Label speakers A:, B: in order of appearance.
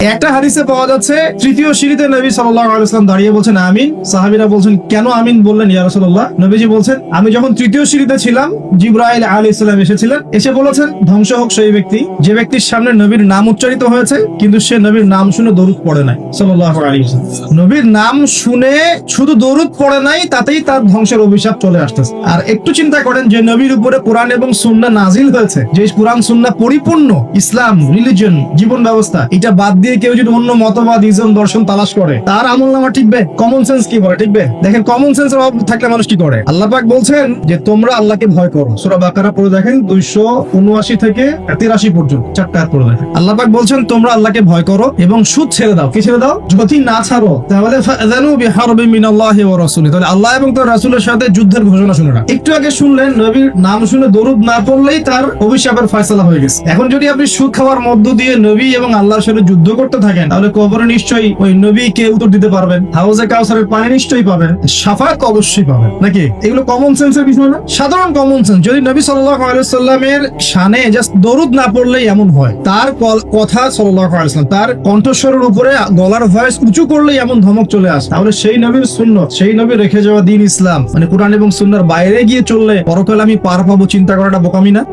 A: একটা হাদিসে পাওয়া যাচ্ছে তৃতীয় সিঁড়িতে নবী সাল্লাল্লাহু আলাইহি ওয়াসাল্লাম দাঁড়িয়ে বলছেন আমিন। সাহাবীরা বলছেন কেন আমিন বললেন ইয়া রাসূলুল্লাহ? নবীজি বলছেন আমি যখন তৃতীয় সিঁড়িতে ছিলাম জিবরাইল আলাইহিস সালাম এসেছিলেন, এসে বলেছেন ধ্বংস হোক সেই ব্যক্তি যে ব্যক্তির সামনে নবীর নাম উচ্চারিত হয়েছে কিন্তু সে নবীর নাম শুনে দরুদ পড়ে নাই সাল্লাল্লাহু আলাইহি ওয়াসাল্লাম। নবীর নাম শুনে শুধু দরুদ পড়ে নাই, তাতেই তার ধ্বংসের অভিশাপ চলে আসতেছে। আর একটু চিন্তা করেন যে নবীর উপরে কোরআন এবং সুন্নাহ নাজিল হয়েছে, যে কোরআন সুন্নাহ পরিপূর্ণ ইসলাম রিলিজিয়ন জীবন ব্যবস্থা, এটা বাদ দিয়ে কেউ যদি অন্য মতবাদ ইজম দর্শন তালাশ করে তার আমলনামা টিকবে? কমন সেন্স কি বলে টিকবে? দেখেন কমন সেন্স অভাব থাকলে মানুষ কি করে? আল্লাহ পাক বলছেন যে তোমরা আল্লাহকে ভয় করো। সূরা বাকারা পড়ে দেখেন 279 থেকে 83 পর্যন্ত 4টা আয়াত পড়ে দেখেন। আল্লাহ পাক বলছেন তোমরা আল্লাহকে ভয় করো এবং সুদ ছেড়ে দাও। কি ছেড়ে দাও? যদি না ছাড়ো তাহলে ফাযানু বিহারবিন মিনাল্লাহি ওয়া রাসূলিহি, তাহলে আল্লাহ এবং তার রাসূলের সাথে যুদ্ধের ঘোষণা শুনে রাখ। একটু আগে শুনলেন নবীর নাম শুনে দরুদ না পড়লেই তার অভিশাপের ফয়সালা হয়ে গেছে। এখন যদি আপনি সুদ খাওয়ার মধ্য দিয়ে নবী এবং আল্লাহর সাথে যুদ্ধ করতে থাকেন তাহলে কবরে নিশ্চয়ই ওই নবীকে উত্তর দিতে পারবেন, হাউজে কাউসারের পানি নিশ্চয়ই পাবেন, শাফাত অবশ্যই পাবেন, নাকি? এগুলো কমন সেন্সের বিষয় না? সাধারণ কমন সেন্স। যদি নবী সাল্লাল্লাহু আলাইহি ওয়াসাল্লামের শানে জাস্ট দরুদ না পড়লেই এমন হয়, তার কথা সাল্লাল্লাহু আলাইহি ওয়াসাল্লাম তার কণ্ঠস্বরের উপরে গলার ভয়েস উঁচু করলেই এমন ধমক চলে আসে, তাহলে সেই নবীর সুন্নাত, সেই নবী রেখে যাওয়া দ্বীন ইসলাম মানে কোরআন এবং সুন্নাহর বাইরে গিয়ে চললে পরকালে আমি পার পাবো চিন্তা করাটা বোকামি না?